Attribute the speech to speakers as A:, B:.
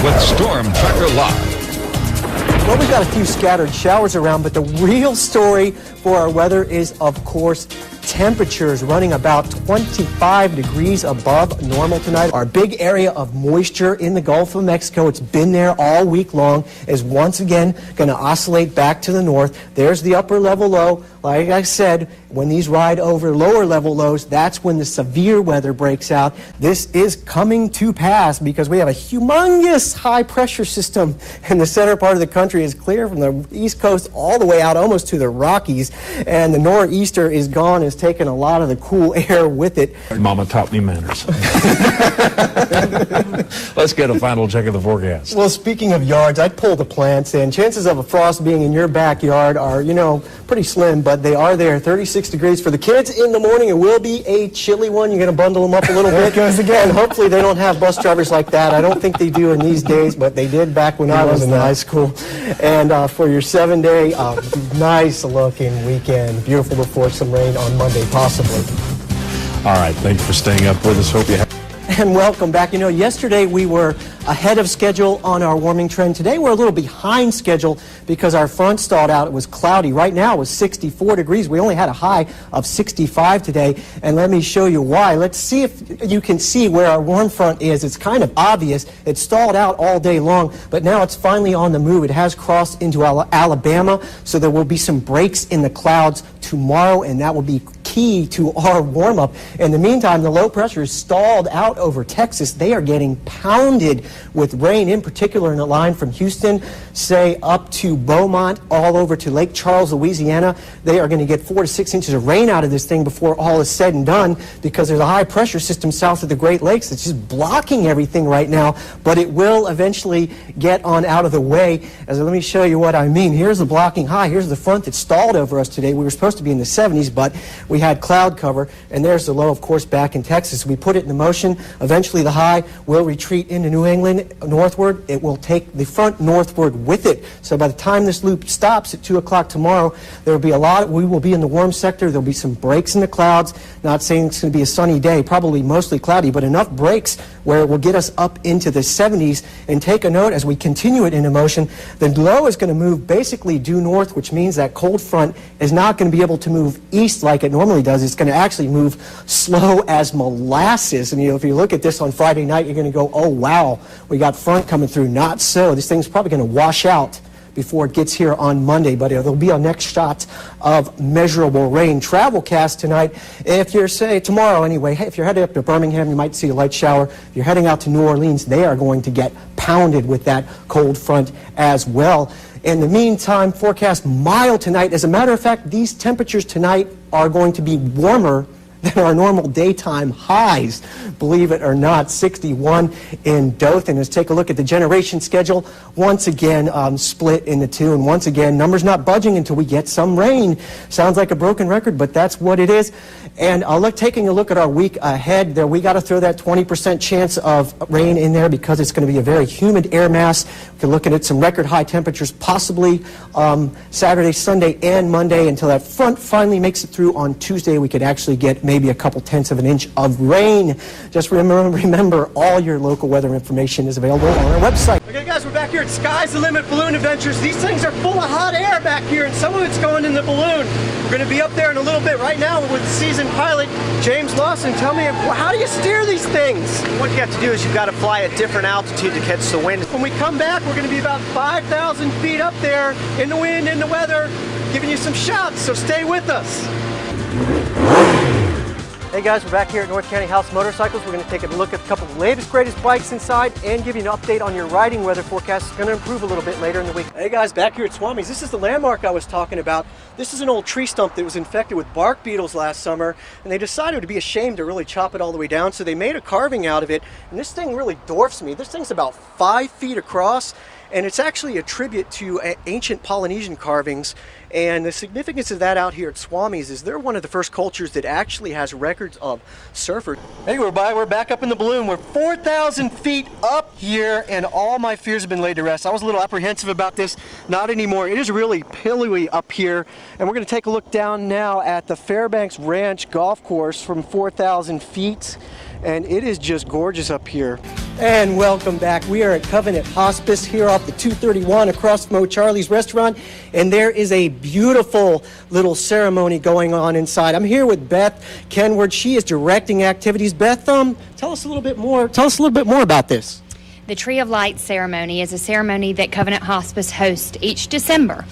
A: with Storm Tracker Live.
B: Well, we've got a few scattered showers around, but the real story for our weather is, of course, temperatures running about 25 degrees above normal tonight. Our big area of moisture in the Gulf of Mexico, it's been there all week long, is once again going to oscillate back to the north. There's the upper level low. Like I said, when these ride over lower level lows, that's when the severe weather breaks out. This is coming to pass because we have a humongous high pressure system in the center part of the country. Is clear from the east coast all the way out almost to the Rockies, and the nor'easter is gone, has taken a lot of the cool air with it.
C: Mama taught me manners. Let's get a final check of the forecast.
B: Well, speaking of yards, I'd pull the plants in. Chances of a frost being in your backyard are, pretty slim, but they are there. 36 degrees for the kids in the morning. It will be a chilly one. You're going to bundle them up a little bit.
D: Goes again.
B: And hopefully they don't have bus drivers like that. I don't think they do in these days, but they did back when I was in high school. And for your 7-day, nice looking weekend. Beautiful before some rain on Monday, possibly.
C: All right, thanks for staying up with us. Hope you have.
B: And welcome back. Yesterday we were ahead of schedule on our warming trend. Today we're a little behind schedule because our front stalled out. It was cloudy. Right now it was 64 degrees. We only had a high of 65 today. And let me show you why. Let's see if you can see where our warm front is. It's kind of obvious. It stalled out all day long, but now it's finally on the move. It has crossed into Alabama, so there will be some breaks in the clouds tomorrow, and that will be key to our warm-up. In the meantime, the low pressure is stalled out over Texas. They are getting pounded with rain, in particular in the line from Houston, say up to Beaumont, all over to Lake Charles, Louisiana. They are going to get 4 to 6 inches of rain out of this thing before all is said and done, because there's a high pressure system south of the Great Lakes that's just blocking everything right now, but it will eventually get on out of the way. Let me show you what I mean. Here's the blocking high. Here's the front that stalled over us today. We were supposed to be in the 70s, but we had cloud cover, and there's the low, of course, back in Texas. We put it in motion. Eventually the high will retreat into New England northward. It will take the front northward with it. So by the time this loop stops at 2 o'clock tomorrow, there will be we will be in the warm sector. There'll be some breaks in the clouds. Not saying it's going to be a sunny day, probably mostly cloudy, but enough breaks where it will get us up into the 70s. And take a note, as we continue it into motion, the low is going to move basically due north, which means that cold front is not going to be able to move east like it normally does. It's going to actually move slow as molasses. And if you look at this on Friday night, you're going to go, oh wow, we got front coming through. Not so. This thing's probably going to wash out before it gets here on Monday, but there'll be a next shot of measurable rain. Travelcast tonight, if you're, tomorrow anyway, if you're headed up to Birmingham, you might see a light shower. If you're heading out to New Orleans, they are going to get pounded with that cold front as well. In the meantime, forecast mild tonight. As a matter of fact, these temperatures tonight are going to be warmer than our normal daytime highs, believe it or not. 61 in Dothan. Let's take a look at the generation schedule. Once again, split into two, and once again, numbers not budging until we get some rain. Sounds like a broken record, but that's what it is. And taking a look at our week ahead, there we got to throw that 20% chance of rain in there because it's going to be a very humid air mass. We can look at some record high temperatures, possibly Saturday, Sunday, and Monday. Until that front finally makes it through on Tuesday, we could actually get maybe a couple tenths of an inch of rain. Just remember, all your local weather information is available on our website. Okay guys, we're back here at Sky's the Limit Balloon Adventures. These things are full of hot air back here, and some of it's going in the balloon. We're going to be up there in a little bit. Right now with season pilot James Lawson. Tell me, how do you steer these things?
E: What you have to do is you've got to fly at different altitude to catch the wind.
B: When we come back, we're going to be about 5,000 feet up there in the wind, in the weather, giving you some shots, so stay with us. Hey guys, we're back here at North County House Motorcycles. We're going to take a look at a couple of the latest, greatest bikes inside and give you an update on your riding weather forecast. It's going to improve a little bit later in the week. Hey guys, back here at Swami's. This is the landmark I was talking about. This is an old tree stump that was infected with bark beetles last summer, and they decided to be ashamed to really chop it all the way down, so they made a carving out of it, and this thing really dwarfs me. This thing's about 5 feet across, and it's actually a tribute to ancient Polynesian carvings. And the significance of that out here at Swami's is they're one of the first cultures that actually has records of surfers. Hey, we're back up in the balloon. We're 4,000 feet up here, and all my fears have been laid to rest. I was a little apprehensive about this. Not anymore. It is really pillowy up here, and we're going to take a look down now at the Fairbanks Ranch Golf Course from 4,000 feet, and it is just gorgeous up here. And welcome back. We are at Covenant Hospice here off the 231 across from O'Charlie's Restaurant, and there is a beautiful little ceremony going on inside. I'm here with Beth Kenward. She is directing activities. Beth, tell us a little bit more. Tell us a little bit more about this.
D: The Tree of Light ceremony is a ceremony that Covenant Hospice hosts each December.